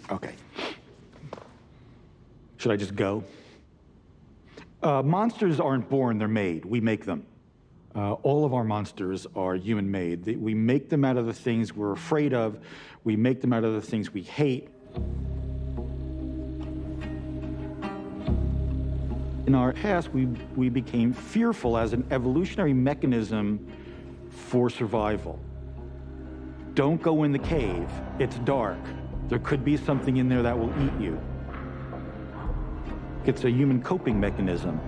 Okay. Should I just go? Monsters aren't born, they're made. We make them. All of our monsters are human-made. We make them out of the things we're afraid of. We make them out of the things we hate. In our past, we became fearful as an evolutionary mechanism for survival. Don't go in the cave. It's dark. There could be something in there that will eat you. It's a human coping mechanism.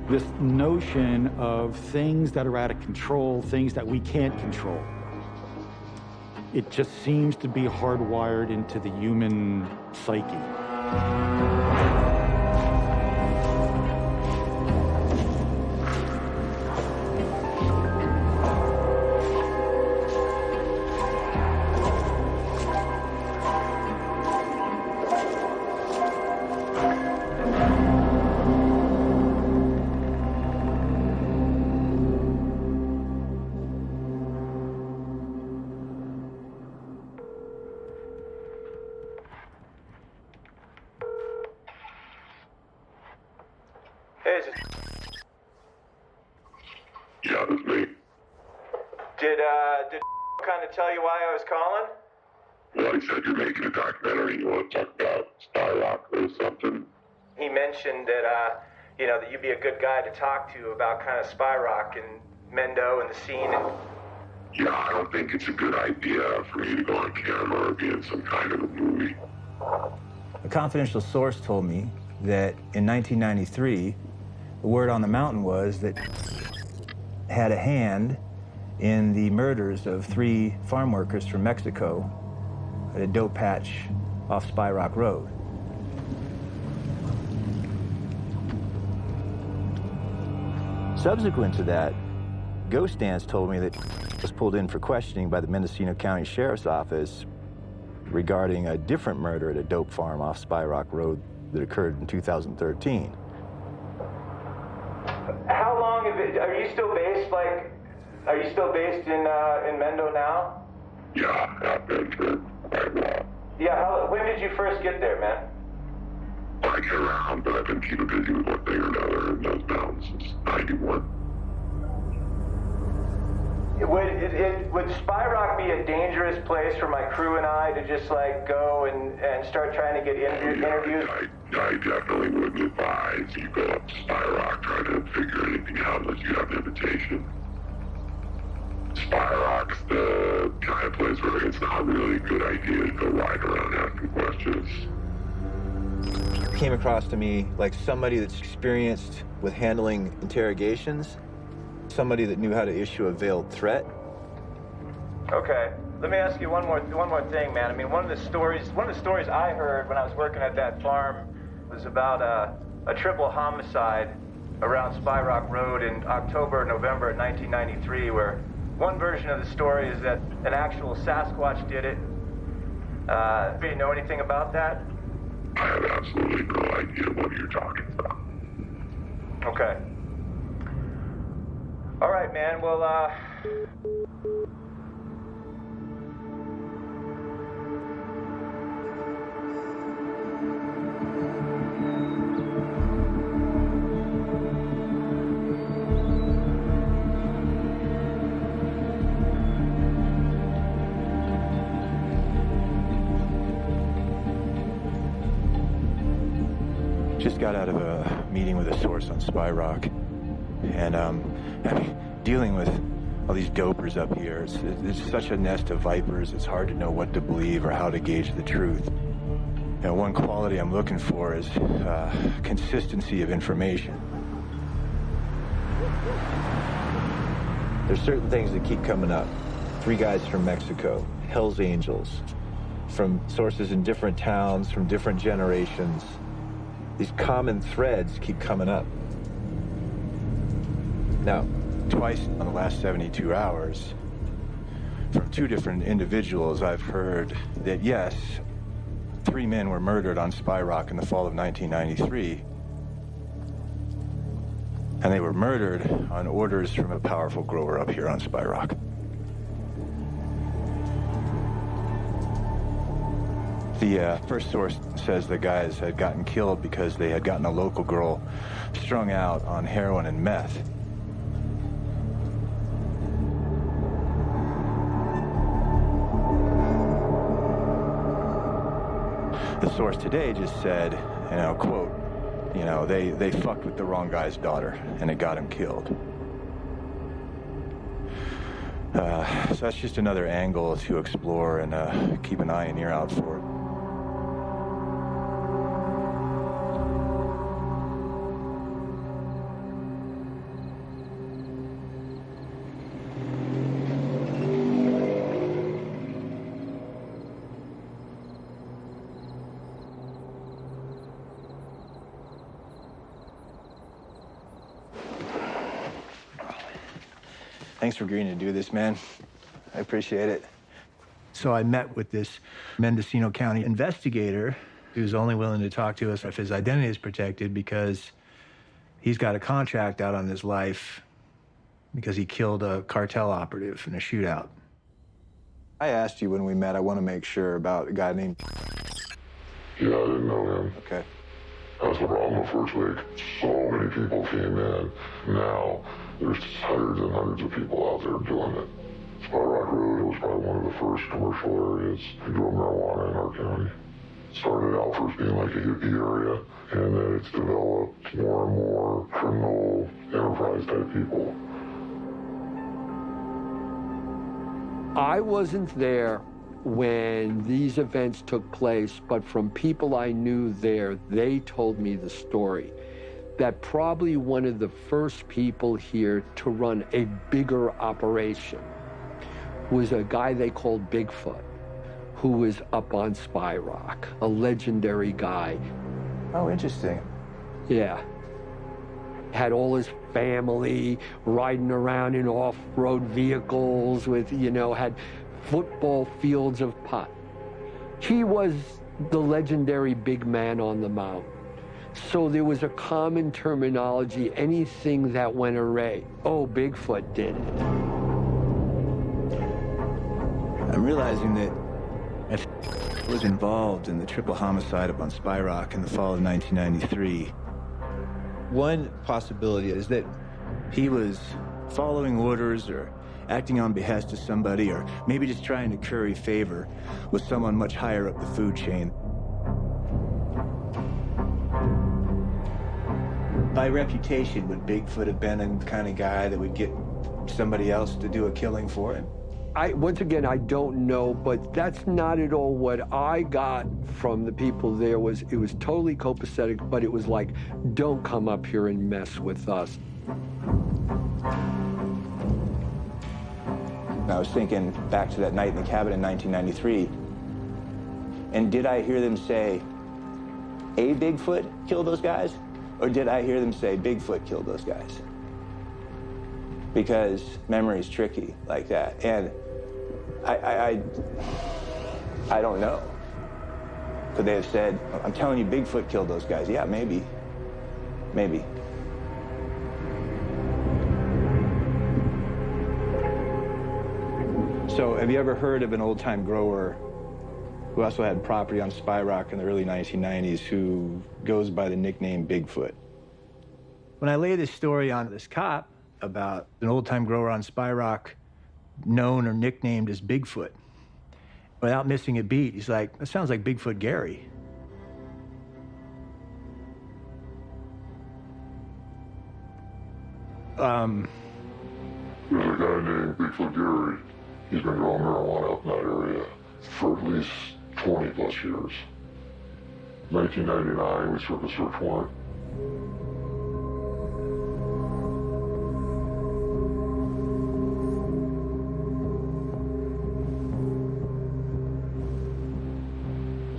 This notion of things that are out of control, things that we can't control. It just seems to be hardwired into the human psyche. Yeah, that's me. Did kind of tell you why I was calling? Well, he said you're making a documentary and you want to talk about Spyrock or something. He mentioned that, that you'd be a good guy to talk to about kind of Spyrock and Mendo and the scene. And... Yeah, I don't think it's a good idea for me to go on camera or be in some kind of a movie. A confidential source told me that in 1993, the word on the mountain was that had a hand in the murders of 3 farm workers from Mexico at a dope patch off Spyrock Road. Subsequent to that, Ghost Dance told me that he was pulled in for questioning by the Mendocino County Sheriff's Office regarding a different murder at a dope farm off Spyrock Road that occurred in 2013. How long have it, are you still based in Mendo now? Yeah, I've been for quite a while. Yeah, when did you first get there, man? I get around, but I've been keeping busy with one thing or another in those mountains since 91. Would Spyrock be a dangerous place for my crew and I to just go and start trying to get interviews? I definitely wouldn't advise you go up to Spyrock trying to figure anything out unless you have an invitation. Spyrock's the kind of place where it's not really a good idea to go ride around asking questions. Came across to me like somebody that's experienced with handling interrogations, somebody that knew how to issue a veiled threat. Okay, let me ask you one more thing, man. I mean, one of the stories I heard when I was working at that farm was about a triple homicide around Spyrock Road in October, November of 1993, where one version of the story is that an actual Sasquatch did it. Do you know anything about that? I have absolutely no idea what you're talking about. Okay. All right, man. Well, Just got out of a meeting with a source on Spyrock, and dealing with all these dopers up here, it's such a nest of vipers, it's hard to know what to believe or how to gauge the truth. And one quality I'm looking for is consistency of information. There's certain things that keep coming up. 3 guys from Mexico, Hell's Angels, from sources in different towns, from different generations. These common threads keep coming up. Now, twice in the last 72 hours, from 2 different individuals, I've heard that yes, 3 men were murdered on Spyrock in the fall of 1993. And they were murdered on orders from a powerful grower up here on Spyrock. The first source says the guys had gotten killed because they had gotten a local girl strung out on heroin and meth. The source today just said, quote, they fucked with the wrong guy's daughter and it got him killed. So that's just another angle to explore and keep an eye and ear out for it. Thanks for agreeing to do this, man. I appreciate it. So I met with this Mendocino County investigator who's only willing to talk to us if his identity is protected because he's got a contract out on his life because he killed a cartel operative in a shootout. I asked you when we met, I want to make sure about a guy named... Yeah, I didn't know him. Okay. That's the problem the first week. So many people came in. Now, there's hundreds and hundreds of people out there doing it. Spy Rock really was probably one of the first commercial areas to grow marijuana in our county. Started out first being like a hippie area, and then it's developed more and more criminal enterprise type people. I wasn't there when these events took place, but from people I knew there, they told me the story that probably one of the first people here to run a bigger operation was a guy they called Bigfoot, who was up on Spy Rock, a legendary guy. Oh, interesting. Yeah. Had all his family riding around in off-road vehicles with, had football fields of pot. He was the legendary big man on the mountain. So there was a common terminology, anything that went awry, oh, Bigfoot did it. I'm realizing that if I was involved in the triple homicide up on Spy Rock in the fall of 1993, one possibility is that he was following orders or acting on behest of somebody, or maybe just trying to curry favor with someone much higher up the food chain. By reputation, would Bigfoot have been the kind of guy that would get somebody else to do a killing for him? Once again, I don't know, but that's not at all what I got from the people there. It was totally copacetic, but it was like, don't come up here and mess with us. I was thinking back to that night in the cabin in 1993, and did I hear them say, a Bigfoot killed those guys? Or did I hear them say, Bigfoot killed those guys? Because memory's tricky like that. And I don't know. Could they have said, I'm telling you, Bigfoot killed those guys? Yeah, maybe. Maybe. So have you ever heard of an old-time grower who also had property on Spy Rock in the early 1990s who goes by the nickname Bigfoot? When I lay this story on this cop about an old-time grower on Spy Rock known or nicknamed as Bigfoot, without missing a beat, he's like, that sounds like Bigfoot Gary. There's a guy named Bigfoot Gary. He's been growing marijuana up in that area for at least 20 plus years. 1999, we took a search warrant.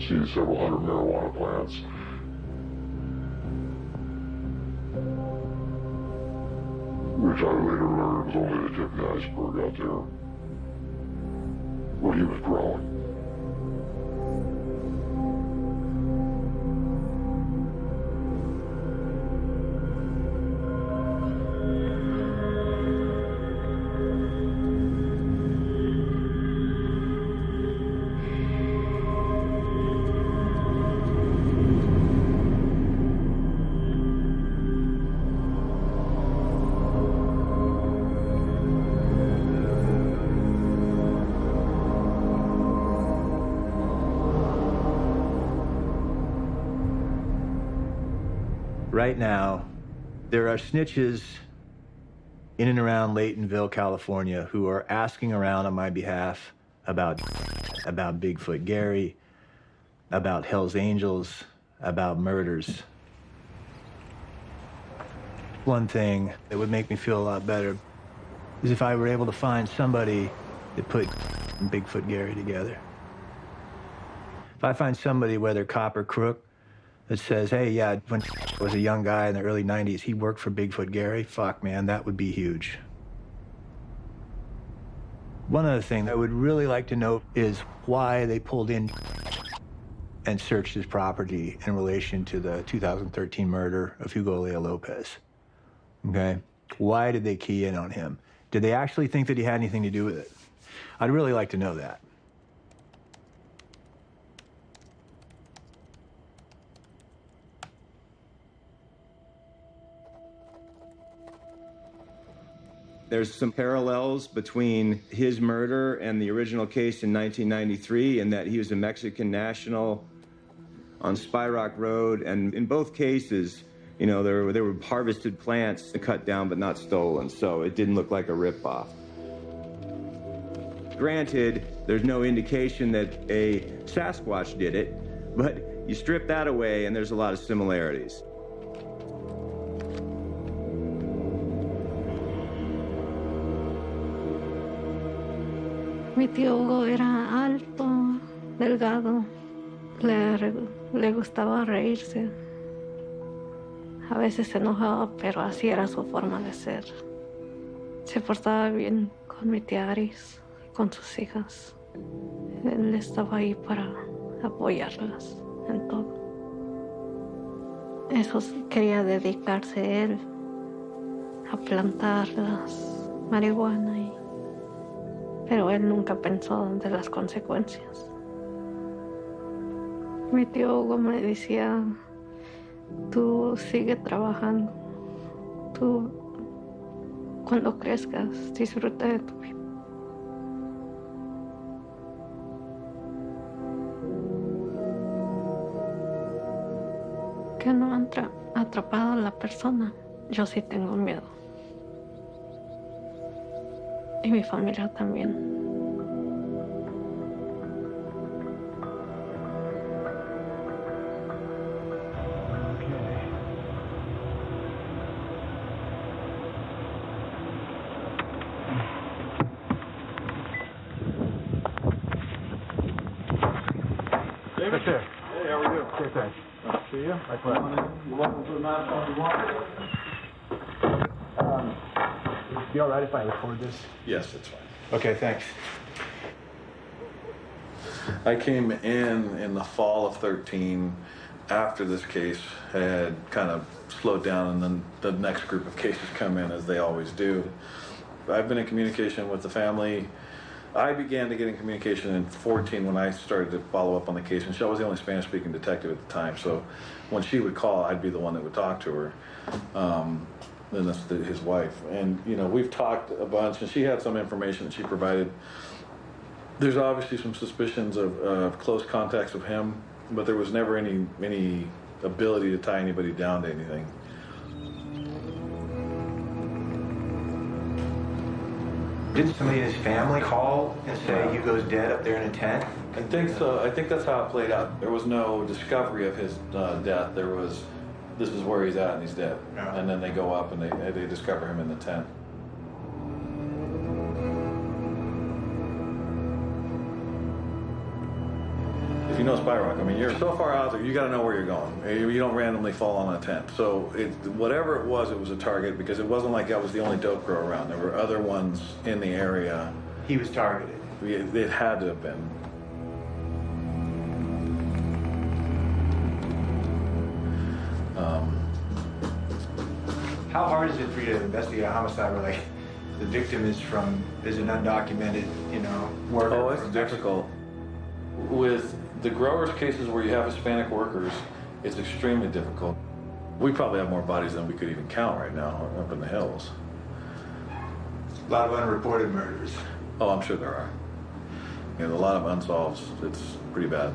See several hundred marijuana plants. Which I later learned was only the tip of the iceberg out there. What he was growing. Right now, there are snitches in and around Laytonville, California, who are asking around on my behalf about Bigfoot Gary, about Hell's Angels, about murders. One thing that would make me feel a lot better is if I were able to find somebody that put Bigfoot Gary together. If I find somebody, whether cop or crook, that says, hey, yeah, when I was a young guy in the early 90s, he worked for Bigfoot Gary, fuck, man, that would be huge. One other thing I would really like to know is why they pulled in and searched his property in relation to the 2013 murder of Hugo Lea Lopez. Okay? Why did they key in on him? Did they actually think that he had anything to do with it? I'd really like to know that. There's some parallels between his murder and the original case in 1993, in that he was a Mexican national on Spy Rock Road, and in both cases, you know, there were harvested plants cut down but not stolen, so it didn't look like a ripoff. Granted, there's no indication that a Sasquatch did it, but you strip that away and there's a lot of similarities. Mi tío Hugo era alto, delgado, le gustaba reírse. A veces se enojaba, pero así era su forma de ser. Se portaba bien con mi tía Aris, con sus hijas. Él estaba ahí para apoyarlas en todo. Eso quería dedicarse él a plantarlas, marihuana, pero él nunca pensó de las consecuencias. Mi tío Hugo me decía, tú sigue trabajando, tú cuando crezcas disfruta de tu vida. Que no han atrapado a la persona, yo sí tengo miedo. Y mi familia también. David? Hey, how are you? Good, thanks. See you. Likewise. You're welcome to the marathon you want. Be all right if I record this? Yes, it's fine. Okay, thanks. I came in the fall of 13 after this case had kind of slowed down, and then the next group of cases come in, as they always do. I've been in communication with the family. I began to get in communication in 14 when I started to follow up on the case, and she was the only Spanish-speaking detective at the time, so when she would call, I'd be the one that would talk to her. And that's his wife. And, you know, we've talked a bunch, and she had some information that she provided. There's obviously some suspicions of close contacts with him, but there was never any ability to tie anybody down to anything. Didn't somebody in his family call and say Hugo's dead up there in a tent? I think so. I think that's how it played out. There was no discovery of his death. There was, this is where he's at and he's dead. Yeah. And then they go up and they discover him in the tent. If you know Spy Rock, I mean, you're so far out there, you got to know where you're going. You don't randomly fall on a tent. So whatever it was a target, because it wasn't like that was the only dope grow around. There were other ones in the area. He was targeted. It had to have been. How hard is it for you to investigate a homicide where, like, the victim is an undocumented, worker? Oh, it's difficult. With the growers' cases where you have Hispanic workers, it's extremely difficult. We probably have more bodies than we could even count right now up in the hills. A lot of unreported murders. Oh, I'm sure there are. A lot of unsolved. It's pretty bad.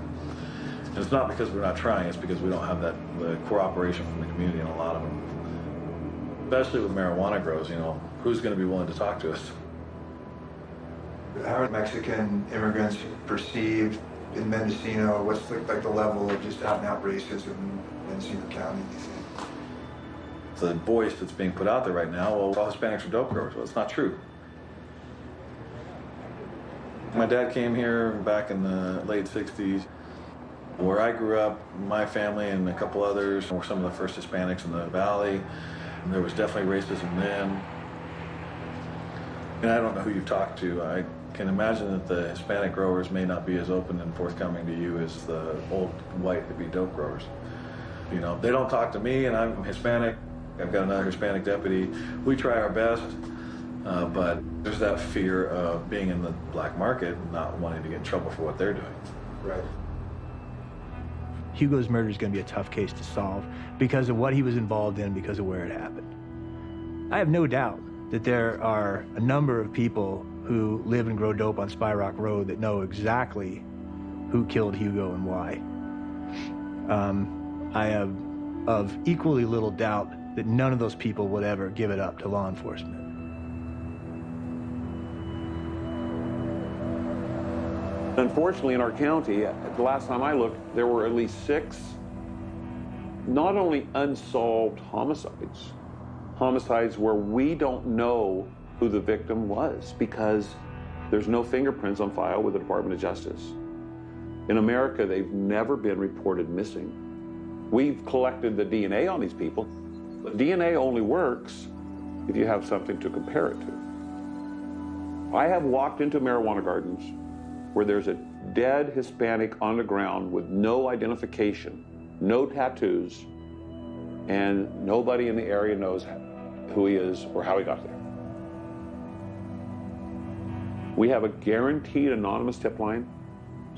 And it's not because we're not trying, it's because we don't have the cooperation from the community in a lot of them. Especially with marijuana grows, you know, who's going to be willing to talk to us? How are Mexican immigrants perceived in Mendocino? What's like the level of just out-and-out racism in Mendocino County, do you think? The voice that's being put out there right now, well, all Hispanics are dope growers. Well, it's not true. My dad came here back in the late 60s. Where I grew up, my family and a couple others were some of the first Hispanics in the valley. And there was definitely racism then. And I don't know who you've talked to. I can imagine that the Hispanic growers may not be as open and forthcoming to you as the old white hippie dope growers. You know, they don't talk to me, and I'm Hispanic. I've got another Hispanic deputy. We try our best, but there's that fear of being in the black market and not wanting to get in trouble for what they're doing. Right. Hugo's murder is going to be a tough case to solve because of what he was involved in, because of where it happened. I have no doubt that there are a number of people who live and grow dope on Spy Rock Road that know exactly who killed Hugo and why. I have of equally little doubt that none of those people would ever give it up to law enforcement. Unfortunately, in our county, the last time I looked, there were at least 6 not only unsolved homicides where we don't know who the victim was because there's no fingerprints on file with the Department of Justice. In America, they've never been reported missing. We've collected the DNA on these people. But DNA only works if you have something to compare it to. I have walked into marijuana gardens where there's a dead Hispanic on the ground with no identification, no tattoos, and nobody in the area knows who he is or how he got there. We have a guaranteed anonymous tip line,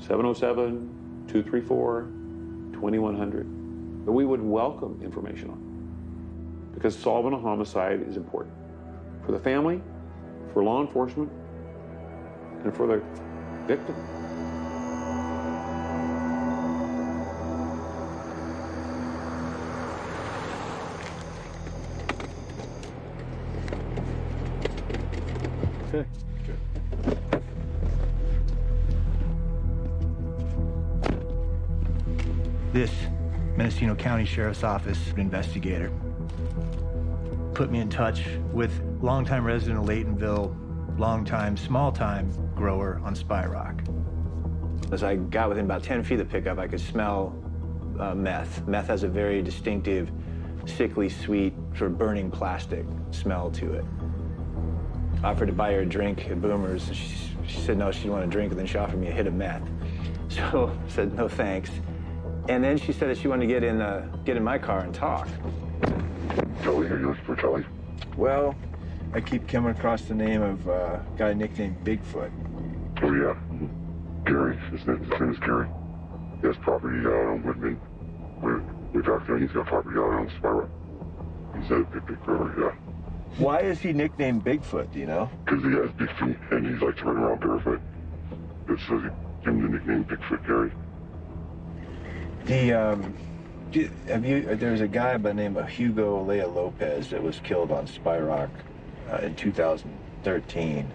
707-234-2100, that we would welcome information on, because solving a homicide is important for the family, for law enforcement, and for the victim. Okay. This Mendocino County Sheriff's Office investigator put me in touch with longtime resident of Laytonville, longtime, small-time grower on Spy Rock. As I got within about 10 feet of the pickup, I could smell meth. Meth has a very distinctive, sickly, sweet, sort of burning plastic smell to it. I offered to buy her a drink at Boomer's. She said no, she didn't want a drink, and then she offered me a hit of meth. So I said no thanks. And then she said that she wanted to get in my car and talk. Kelly, are you looking for Kelly? Well, I keep coming across the name of a guy nicknamed Bigfoot. Oh, yeah. Gary. His name is Gary. He has property on Whitman. We talked to him. He's got property out on Spy Rock. He's a big grower, yeah. Why is he nicknamed Bigfoot, do you know? Because he has big feet, and he likes to run around barefoot. It says he gave him the nickname Bigfoot Gary. There's a guy by the name of Hugo Lea Lopez that was killed on Spy Rock in 2013.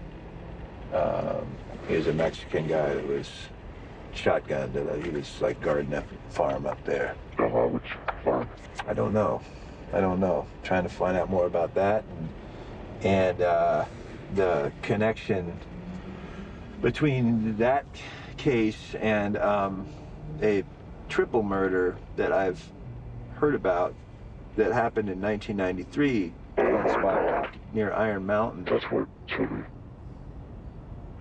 He was a Mexican guy that was shotgunned. He was like guarding a farm up there. Which farm? I don't know. Trying to find out more about that and the connection between that case and a triple murder that I've heard about that happened in 1993 on Spy Rock near Iron Mountain. That's what told me.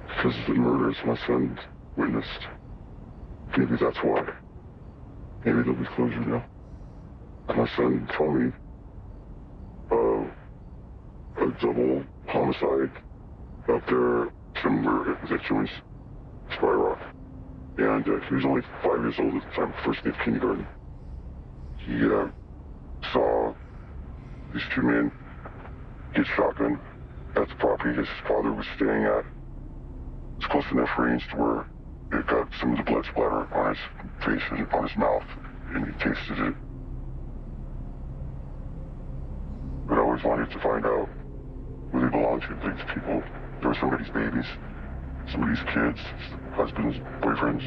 Because the murders my son witnessed. Maybe that's why. Maybe there'll be closure now. My son told me a double homicide up there, similar to Spy Rock. And he was only 5 years old at the time, first day of kindergarten. He saw these 2 men get shotgunned at the property his father was staying at. It's close enough range to where it got some of the blood splatter on his face and on his mouth, and he tasted it. But I always wanted to find out who they belonged to, these people. There were somebody's babies, somebody's kids, husbands, boyfriends,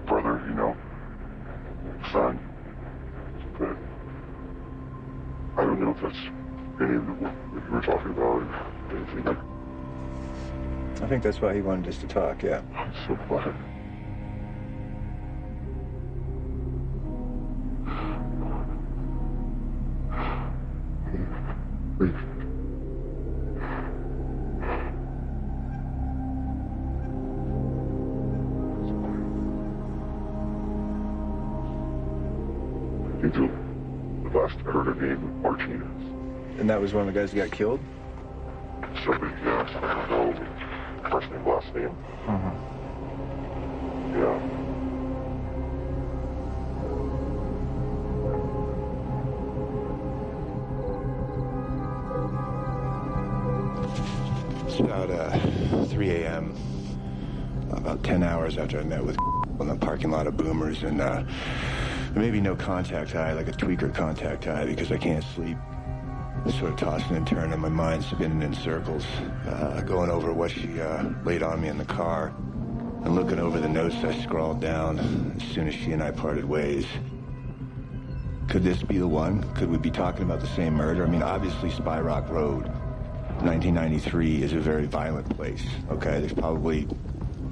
brother, you know, son. But I don't know if that's any of what you were talking about or anything. I think that's why he wanted us to talk, yeah. I'm so glad. Wait. The last I heard her name, Martinez. And that was one of the guys who got killed? Somebody, yeah, I don't know. First name, last name. Yeah. It's about 3 a.m., about 10 hours after I met with in the parking lot of Boomers, and maybe no contact high, like a tweaker contact high, because I can't sleep. Sort of tossing and turning, my mind spinning in circles, going over what she laid on me in the car, and looking over the notes I scrawled down as soon as she and I parted ways. Could this be the one? Could we be talking about the same murder? I mean, obviously Spy Rock Road, 1993, is a very violent place, okay? There's probably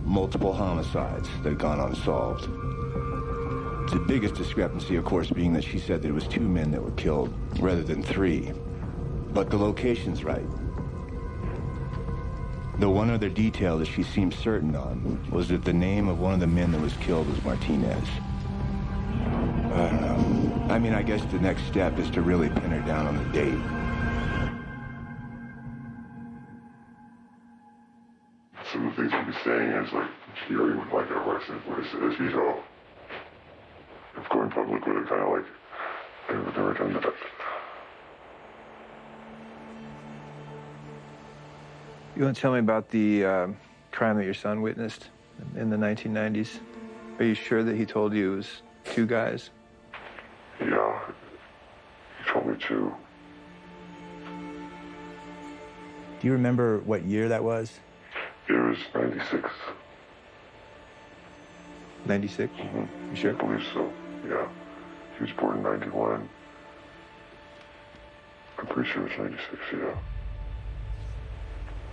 multiple homicides that have gone unsolved. The biggest discrepancy, of course, being that she said that it was 2 men that were killed rather than 3. But the location's right. The one other detail that she seemed certain on was that the name of one of the men that was killed was Martinez. I don't know. I mean, I guess the next step is to really pin her down on the date. Some of the things we'll be saying is like, she already would like it, what it says, you know. If going public with it, kind of like, I've never done that. You want to tell me about the crime that your son witnessed in the 1990s? Are you sure that he told you it was 2 guys? Yeah, he told me to. Do you remember what year that was? It was 96. 96? Mm-hmm. You sure? I believe so, yeah. He was born in 91. I'm pretty sure it was 96, yeah.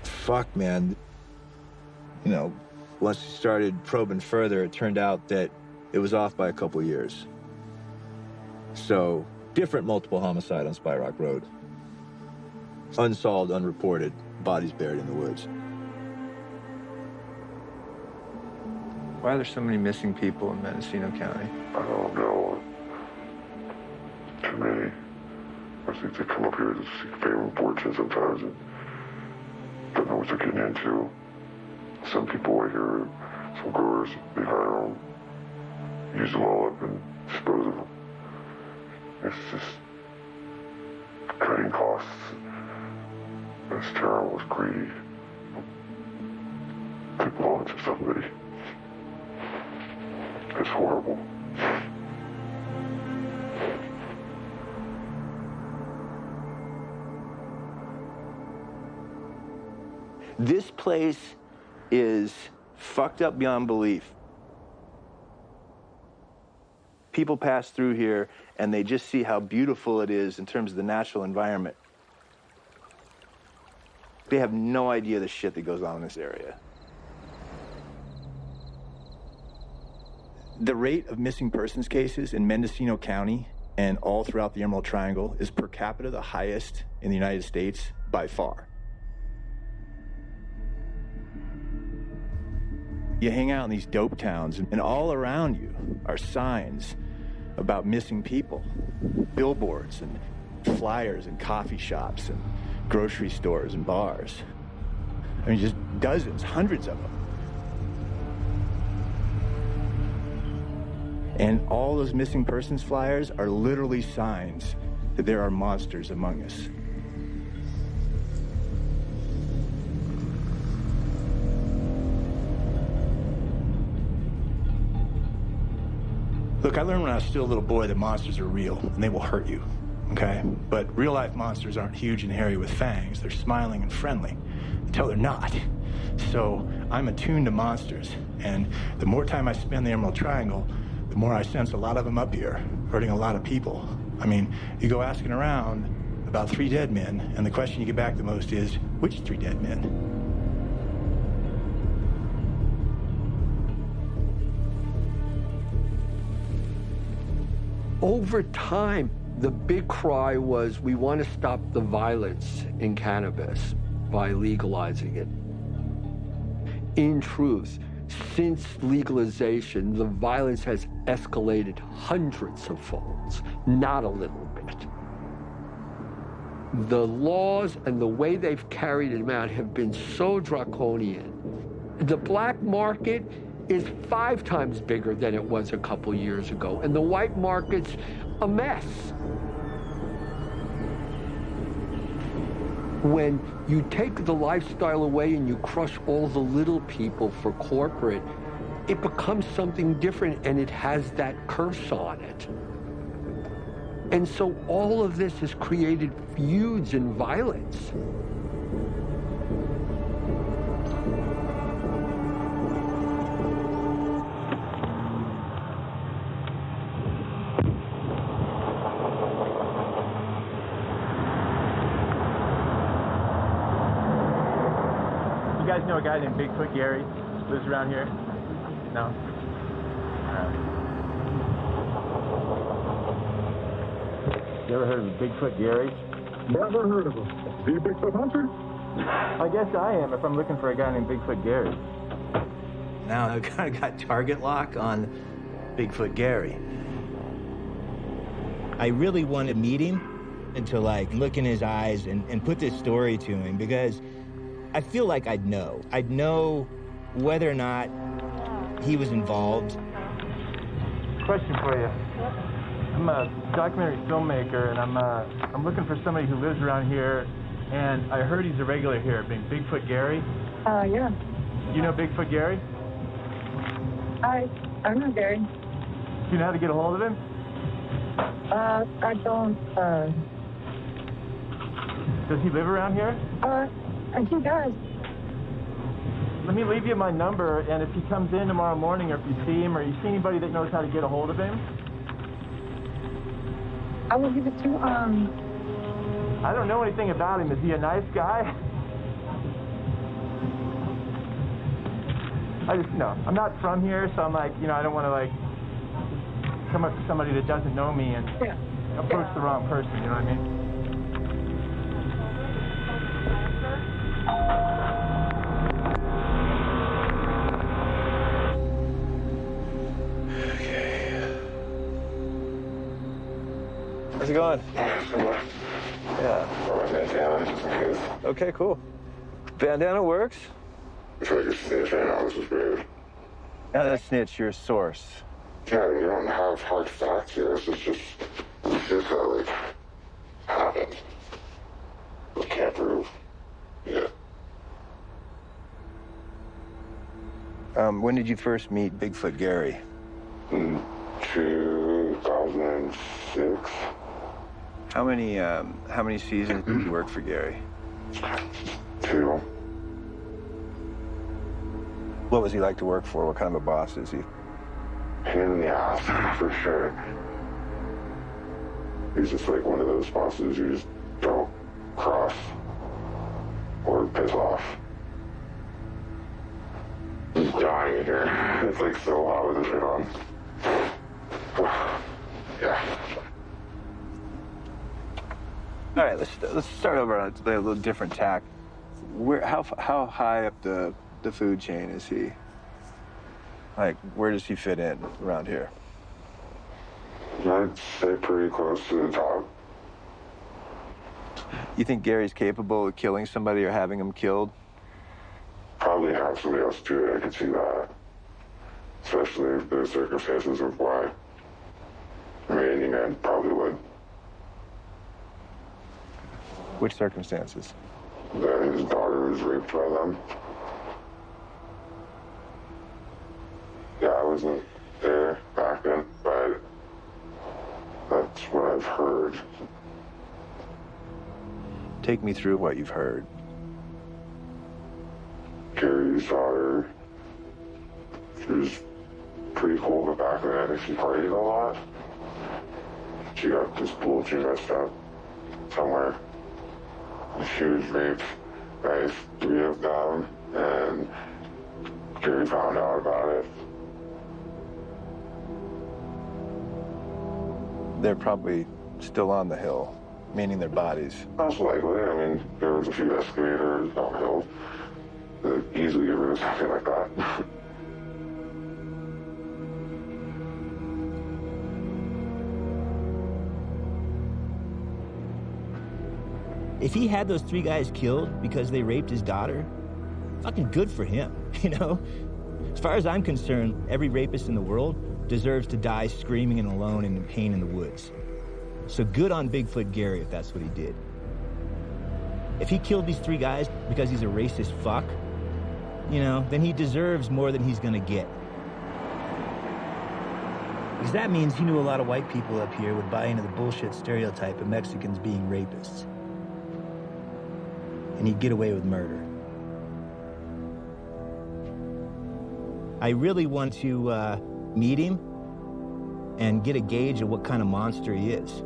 Fuck, man. You know, once we started probing further, it turned out that it was off by a couple years. So, different multiple homicide on Spy Rock Road. Unsolved, unreported, bodies buried in the woods. Why are there so many missing people in Mendocino County? I don't know. Too many. I think they come up here to seek fame and fortune sometimes and don't know what they're getting into. Some people I hear, some growers, they hire them, use them all up and dispose of them. It's just cutting costs. It's terrible, it's greedy. They belong to somebody. It's horrible. This place is fucked up beyond belief. People pass through here and they just see how beautiful it is in terms of the natural environment. They have no idea the shit that goes on in this area. The rate of missing persons cases in Mendocino County and all throughout the Emerald Triangle is per capita the highest in the United States by far. You hang out in these dope towns, and all around you are signs about missing people, billboards and flyers and coffee shops and grocery stores and bars. I mean, just dozens, hundreds of them. And all those missing persons flyers are literally signs that there are monsters among us. Look, I learned when I was still a little boy that monsters are real, and they will hurt you, okay? But real-life monsters aren't huge and hairy with fangs. They're smiling and friendly until they're not. So I'm attuned to monsters, and the more time I spend in the Emerald Triangle, the more I sense a lot of them up here, hurting a lot of people. I mean, you go asking around about 3 dead men, and the question you get back the most is, which 3 dead men? Over time, the big cry was, we want to stop the violence in cannabis by legalizing it. In truth, since legalization, the violence has escalated hundreds of folds, not a little bit. The laws and the way they've carried them out have been so draconian. The black market is 5 times bigger than it was a couple years ago, and the white market's a mess. When you take the lifestyle away and you crush all the little people for corporate, it becomes something different, and it has that curse on it. And so all of this has created feuds and violence. You guys know a guy named Bigfoot Gary? Lives around here? No? You ever heard of Bigfoot Gary? Never heard of him. Are you a Bigfoot hunter? I guess I am if I'm looking for a guy named Bigfoot Gary. Now I've kind of got target lock on Bigfoot Gary. I really want to meet him and to like look in his eyes and put this story to him, because I feel like I'd know. I'd know whether or not he was involved. Question for you. I'm a documentary filmmaker, and I'm looking for somebody who lives around here, and I heard he's a regular here, being Bigfoot Gary. Yeah. You know Bigfoot Gary? I know Gary. Do you know how to get a hold of him? I don't, Does he live around here? I think he does. Let me leave you my number, and if he comes in tomorrow morning, or if you see him, or you see anybody that knows how to get a hold of him, I will give it to, I don't know anything about him. Is he a nice guy? I just, I'm not from here, so I'm like, I don't want to, like, come up to somebody that doesn't know me and approach the wrong person, you know what I mean? How's it going? Yeah. Bandana, just in case. Okay, cool. Bandana works. I feel like you're snitching. Oh, this is weird. Now that snitch, you're a source. Yeah, you don't have hard facts here. It's just that, like, happened. We can't prove. Yeah. When did you first meet Bigfoot Gary? In 2006. How many seasons did you work for Gary? 2. What was he like to work for? What kind of a boss is he? Pain in the ass, for sure. He's just like one of those bosses you just don't cross or piss off. I'm dying in here. It's like so hot with this shit on. Yeah. All right, let's start over on a little different tack. How high up the food chain is he? Like, where does he fit in around here? I'd say pretty close to the top. You think Gary's capable of killing somebody or having him killed? Probably have somebody else do it. I could see that. Especially if the circumstances of why. I mean, any man probably would. Which circumstances? That his daughter was raped by them. Yeah, I wasn't there back then, but what I've heard. Take me through what you've heard. Gary's daughter, she was pretty cool in the back of the head, and she partied a lot. She got this bulgy messed up somewhere. She was raped by 3 of them, and Gary found out about it. They're probably still on the hill, meaning their bodies. Most likely. I mean, there was a few excavators downhill that easily get rid of something like that. If he had those 3 guys killed because they raped his daughter, fucking good for him, you know? As far as I'm concerned, every rapist in the world deserves to die screaming and alone and in pain in the woods. So good on Bigfoot Gary if that's what he did. If he killed these 3 guys because he's a racist fuck, you know, then he deserves more than he's gonna get. Because that means he knew a lot of white people up here would buy into the bullshit stereotype of Mexicans being rapists. And he'd get away with murder. I really want to meet him and get a gauge of what kind of monster he is.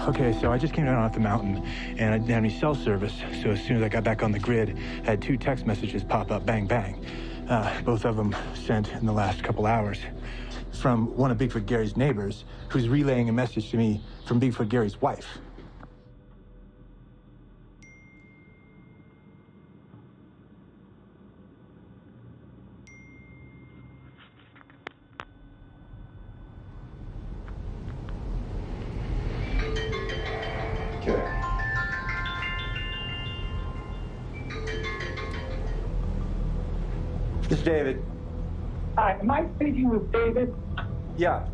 Okay, so I just came down off the mountain, and I didn't have any cell service, so as soon as I got back on the grid, I had 2 text messages pop up, bang, bang. Both of them sent in the last couple hours from one of Bigfoot Gary's neighbors, who's relaying a message to me from Bigfoot Gary's wife. This is David. Hi, am I speaking with David? Yeah.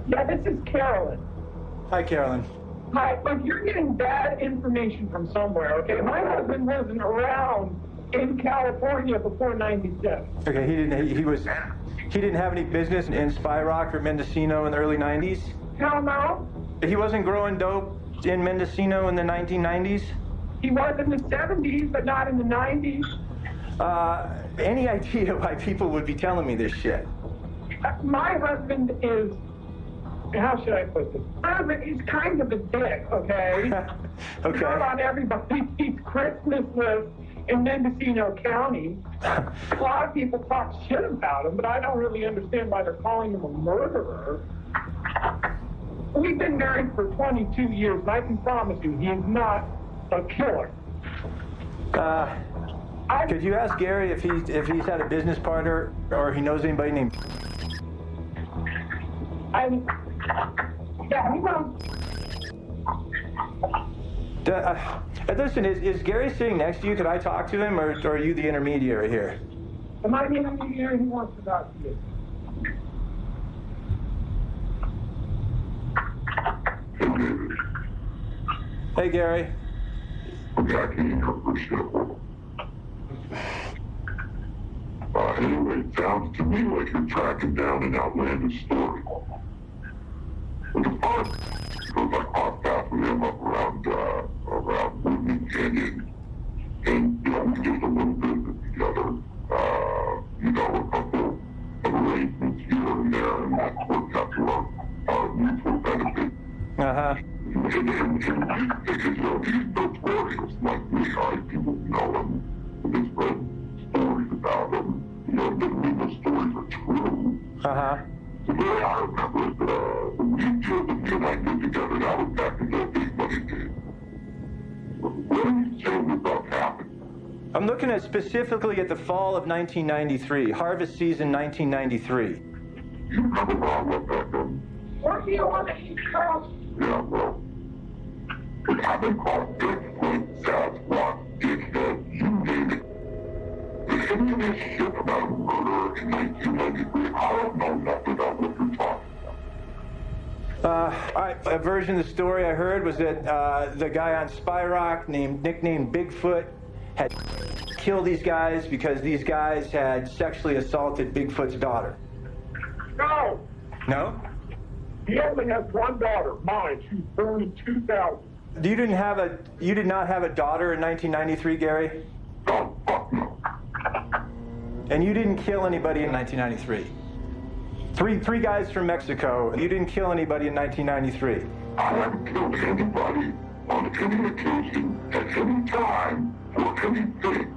Yeah, this is Carolyn. Hi, Carolyn. Hi, look, you're getting bad information from somewhere, okay? My husband wasn't around in California before '97. Okay, he didn't have any business in Spy Rock or Mendocino in the early 90s? Hell no. He wasn't growing dope in Mendocino in the 1990s? He was in the 70s, but not in the 90s. Any idea why people would be telling me this shit? My husband is, how should I put this? My husband is kind of a dick, okay? Okay. Not on everybody's Christmas list in Mendocino County. A lot of people talk shit about him, but I don't really understand why they're calling him a murderer. We've been married for 22 years, and I can promise you, he is not a killer. Could you ask Gary if he's had a business partner or he knows anybody named? Yeah, he knows. Listen, is Gary sitting next to you? Could I talk to him, or are you the intermediary here? Am I the intermediary? He wants to talk to you. Hey, Gary. Anyway, it sounds to me like you're tracking down an outlandish story. But the fun, because I crossed paths with him up around Woodman Canyon, and, you know, we did a little business together, you know, a couple of arrangements here and there, and that worked out to our mutual benefit. Uh-huh. And you know, he's notorious like me, right? People know him, and they spread stories about him. You know, doesn't mean those stories are true. Uh-huh. The way I remember it, the week deal that me and I did together, that was back in the big money days. What are you saying about happened? I'm looking at specifically at the fall of 1993, harvest season 1993. You remember where I went back then? Weren't you on the East Coast? Yeah, well, I've been called Bigfoot, Sasquatch, dickhead, you name it. Any of this shit about a murder in 1993, I don't know nothing about what you're talking All right, a version of the story I heard was that the guy on Spy Rock, nicknamed Bigfoot, had killed these guys because these guys had sexually assaulted Bigfoot's daughter. No! No? He only has one daughter, mine. She was born in 2000. You did not have a daughter in 1993, Gary? Oh, fuck no. And you didn't kill anybody in 1993? Three guys from Mexico. You didn't kill anybody in 1993? I haven't killed anybody on any occasion at any time or anything.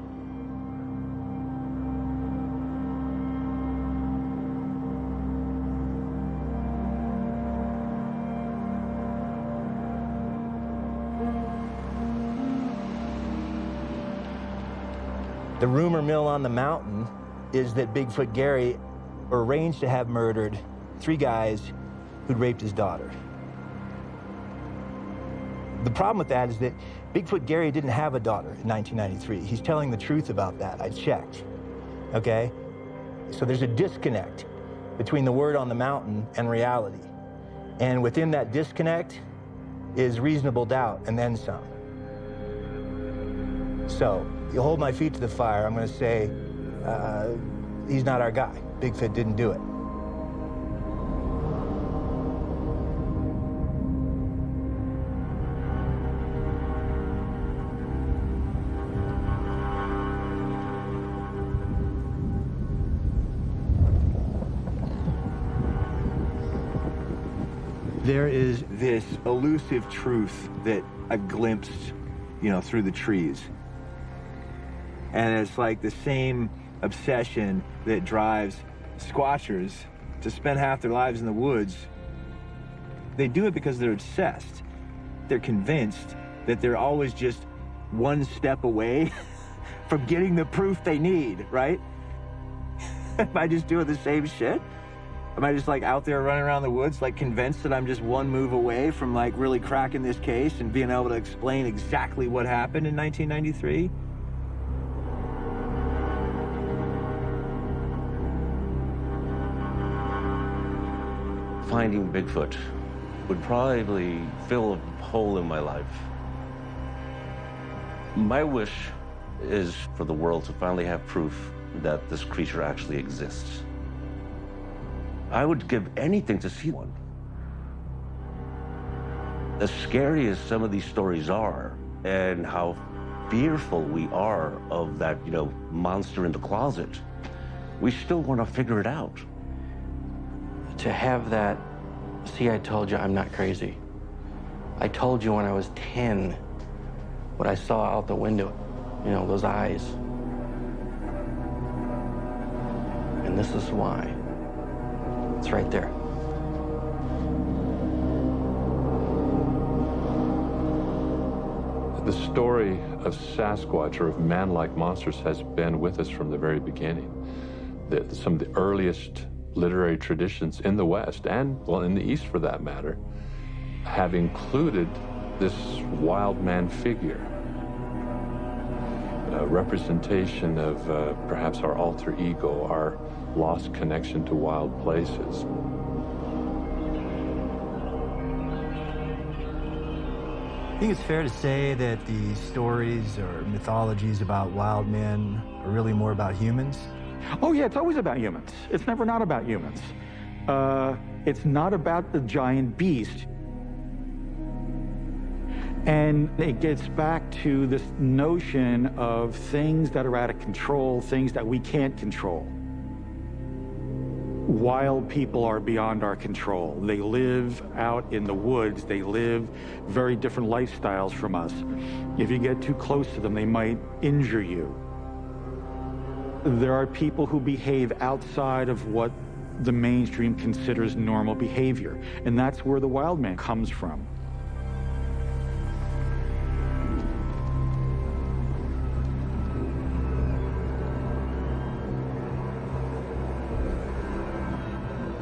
The rumor mill on the mountain is that Bigfoot Gary arranged to have murdered 3 guys who'd raped his daughter. The problem with that is that Bigfoot Gary didn't have a daughter in 1993. He's telling the truth about that. I checked, okay? So there's a disconnect between the word on the mountain and reality. And within that disconnect is reasonable doubt and then some. So you hold my feet to the fire, I'm gonna say, he's not our guy. Bigfoot didn't do it. There is this elusive truth that I glimpsed, through the trees. And it's like the same obsession that drives squatchers to spend half their lives in the woods. They do it because they're obsessed. They're convinced that they're always just one step away from getting the proof they need, right? Am I just doing the same shit? Am I just out there running around the woods, convinced that I'm just one move away from really cracking this case and being able to explain exactly what happened in 1993? Finding Bigfoot would probably fill a hole in my life. My wish is for the world to finally have proof that this creature actually exists. I would give anything to see one. As scary as some of these stories are, and how fearful we are of that, monster in the closet, we still want to figure it out. To have that, see, I told you I'm not crazy. I told you when I was 10 what I saw out the window, those eyes. And this is why. It's right there. The story of Sasquatch, or of man-like monsters, has been with us from the very beginning. Some of the earliest literary traditions in the West, and, in the East for that matter, have included this wild man figure. A representation of perhaps our alter ego, our lost connection to wild places. I think it's fair to say that the stories or mythologies about wild men are really more about humans. Oh yeah, it's always about humans. It's never not about humans. It's not about the giant beast. And it gets back to this notion of things that are out of control, things that we can't control. Wild people are beyond our control. They live out in the woods. They live very different lifestyles from us. If you get too close to them, they might injure you. There are people who behave outside of what the mainstream considers normal behavior, and that's where the wild man comes from.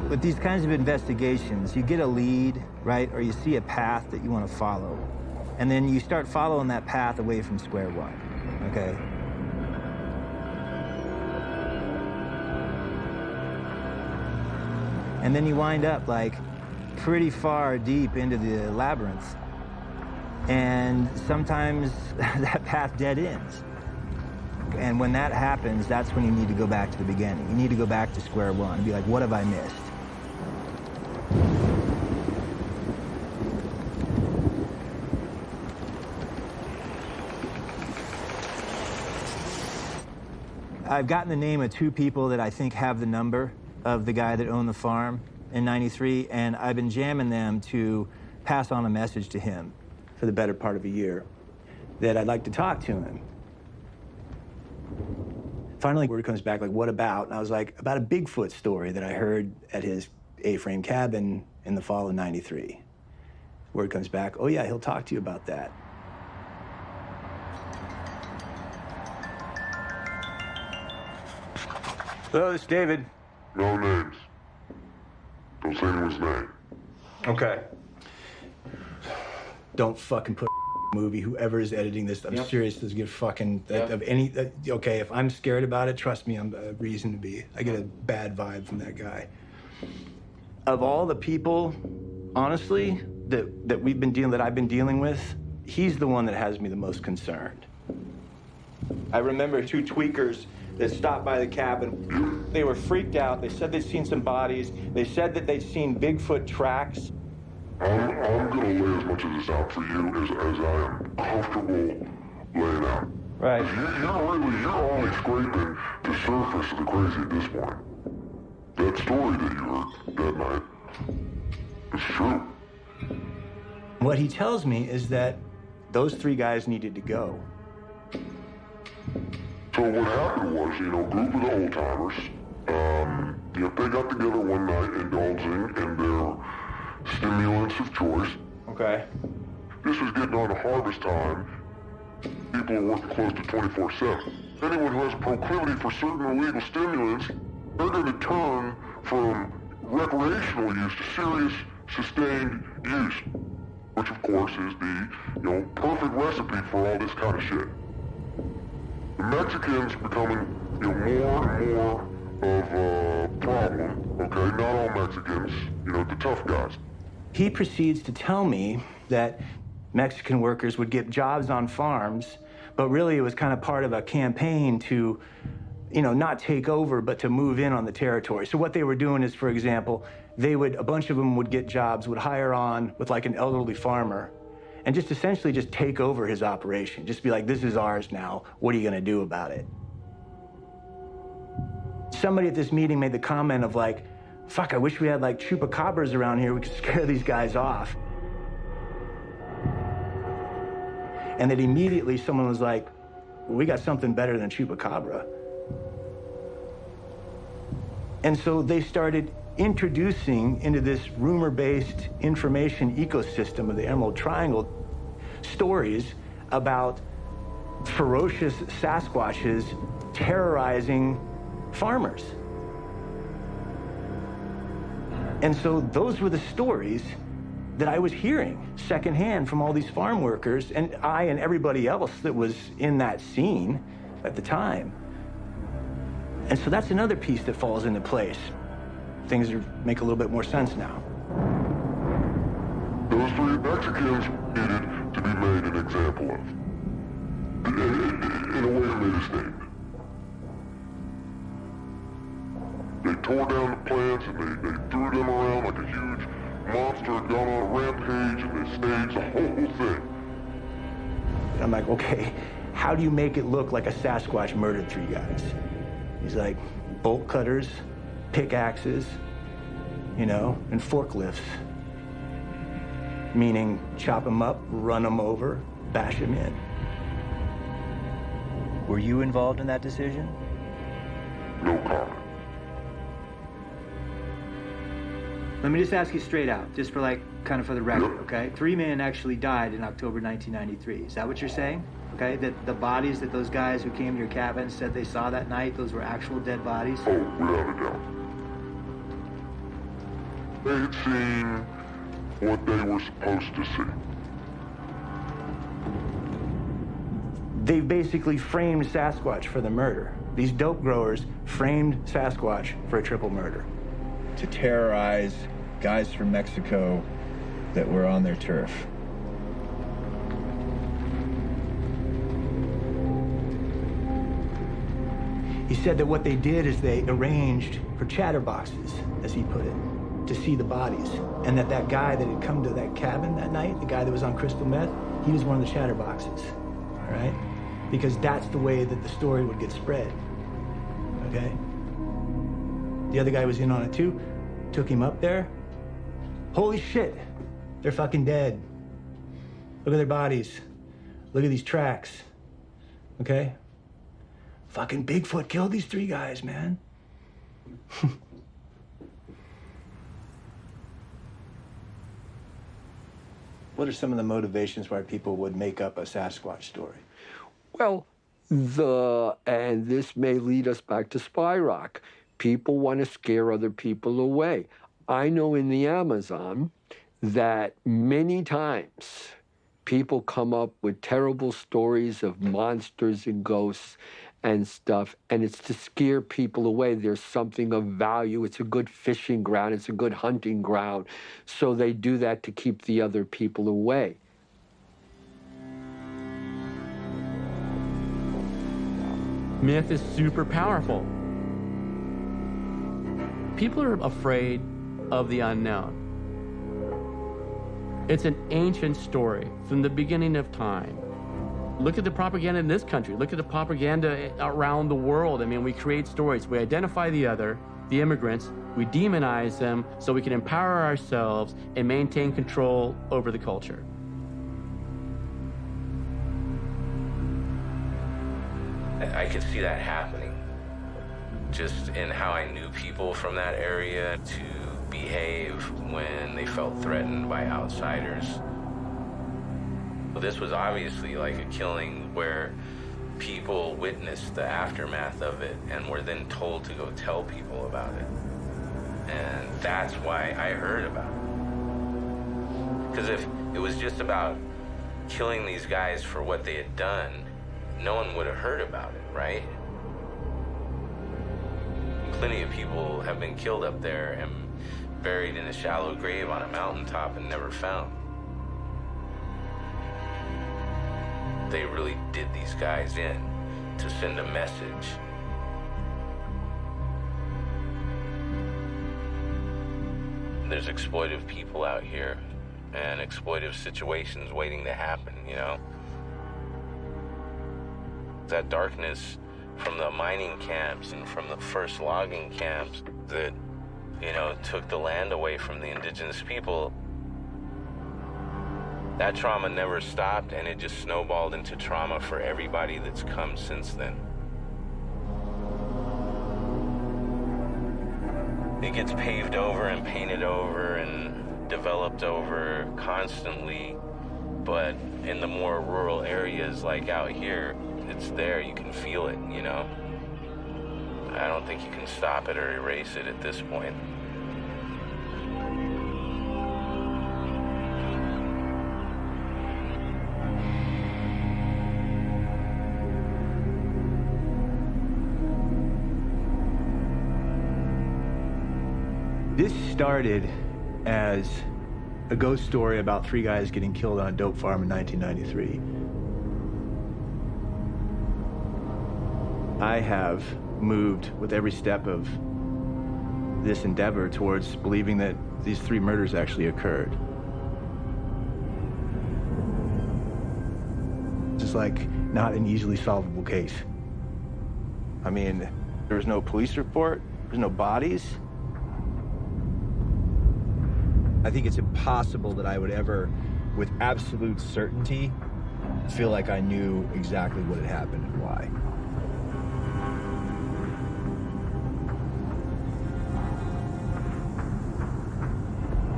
With these kinds of investigations, you get a lead, right? Or you see a path that you want to follow. And then you start following that path away from square one, okay? And then you wind up pretty far deep into the labyrinth. And sometimes that path dead ends. And when that happens, that's when you need to go back to the beginning. You need to go back to square one and be like, what have I missed? I've gotten the name of 2 people that I think have the number of the guy that owned the farm in '93, and I've been jamming them to pass on a message to him for the better part of a year, that I'd like to talk to him. Finally, word comes back, like, what about? And I was like, about a Bigfoot story that I heard at his A-frame cabin in the fall of '93. Word comes back, oh yeah, he'll talk to you about that. Hello, this is David. No names. Don't say anyone's name. Okay. Don't fucking put movie. Whoever is editing this, I'm serious. Doesn't give fucking of any. Okay, if I'm scared about it, trust me, I'm a reason to be. I get a bad vibe from that guy. Of all the people, honestly, that I've been dealing with, he's the one that has me the most concerned. I remember 2 tweakers that stopped by the cabin. They were freaked out. They said they'd seen some bodies. They said that they'd seen Bigfoot tracks. I'm gonna lay as much of this out for you as I am comfortable laying out. Right. You're only scraping the surface of the crazy at this point. That story that you heard that night is true. What he tells me is that those 3 guys needed to go. So what happened was, a group of the old-timers, they got together one night indulging in their stimulants of choice. Okay. This was getting on to harvest time. People are working close to 24/7. Anyone who has a proclivity for certain illegal stimulants, they're going to turn from recreational use to serious, sustained use, which of course is the, perfect recipe for all this kind of shit. The Mexicans becoming, more and more of a problem, okay? Not all Mexicans, the tough guys. He proceeds to tell me that Mexican workers would get jobs on farms, but really it was kind of part of a campaign to, not take over, but to move in on the territory. So what they were doing is, for example, a bunch of them would get jobs, would hire on with like an elderly farmer, and just essentially just take over his operation. Just be like, this is ours now. What are you gonna do about it? Somebody at this meeting made the comment of like, fuck, I wish we had like chupacabras around here. We could scare these guys off. And then immediately someone was like, well, we got something better than chupacabra. And so they started introducing into this rumor-based information ecosystem of the Emerald Triangle stories about ferocious Sasquatches terrorizing farmers. And so those were the stories that I was hearing secondhand from all these farm workers, and I and everybody else that was in that scene at the time. And so that's another piece that falls into place. Things make a little bit more sense now. Those 3 Mexicans needed to be made an example of. In a way, they made a statement. They tore down the plants and they threw them around like a huge monster had gone on a rampage, and they staged the whole thing. And I'm like, okay, how do you make it look like a Sasquatch murdered 3 guys? He's like, bolt cutters, pickaxes, and forklifts. Meaning chop them up, run them over, bash them in. Were you involved in that decision? No comment. Let me just ask you straight out, just for for the record, okay? 3 men actually died in October 1993. Is that what you're saying? Okay, that the bodies that those guys who came to your cabin said they saw that night, those were actual dead bodies? Oh, without a doubt. They had seen what they were supposed to see. They basically framed Sasquatch for the murder. These dope growers framed Sasquatch for a triple murder. To terrorize guys from Mexico that were on their turf. He said that what they did is they arranged for chatterboxes, as he put it, to see the bodies. And that guy that had come to that cabin that night, the guy that was on crystal meth, he was one of the chatterboxes, all right? Because that's the way that the story would get spread, okay? The other guy was in on it too, took him up there. Holy shit, they're fucking dead. Look at their bodies. Look at these tracks, okay? Fucking Bigfoot killed these 3 guys, man. What are some of the motivations why people would make up a Sasquatch story? Well, and this may lead us back to Spy Rock. People want to scare other people away. I know in the Amazon that many times people come up with terrible stories of monsters and ghosts and stuff, and it's to scare people away. There's something of value. It's a good fishing ground. It's a good hunting ground. So they do that to keep the other people away. Myth is super powerful. People are afraid of the unknown. It's an ancient story from the beginning of time. Look at the propaganda in this country. Look at the propaganda around the world. I mean, we create stories. We identify the other, the immigrants. We demonize them so we can empower ourselves and maintain control over the culture. I could see that happening just in how I knew people from that area to behave when they felt threatened by outsiders. This was obviously like a killing where people witnessed the aftermath of it and were then told to go tell people about it. And that's why I heard about it. Because if it was just about killing these guys for what they had done, no one would have heard about it, right? Plenty of people have been killed up there and buried in a shallow grave on a mountaintop and never found. They really did these guys in to send a message. There's exploitive people out here and exploitive situations waiting to happen, you know? That darkness from the mining camps and from the first logging camps that, you know, took the land away from the indigenous people, that trauma never stopped, and it just snowballed into trauma for everybody that's come since then. It gets paved over and painted over and developed over constantly, but in the more rural areas like out here, it's there, you can feel it, you know? I don't think you can stop it or erase it at this point. This started as a ghost story about 3 guys getting killed on a dope farm in 1993. I have moved with every step of this endeavor towards believing that these 3 murders actually occurred. It's like not an easily solvable case. I mean, there was no police report, there's no bodies. I think it's impossible that I would ever, with absolute certainty, feel like I knew exactly what had happened and why.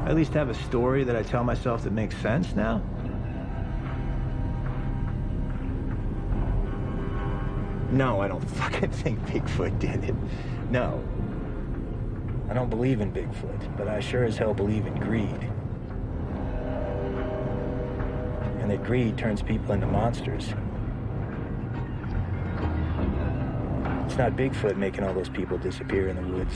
I at least have a story that I tell myself that makes sense now. No, I don't fucking think Bigfoot did it. No. I don't believe in Bigfoot, but I sure as hell believe in greed. And that greed turns people into monsters. It's not Bigfoot making all those people disappear in the woods.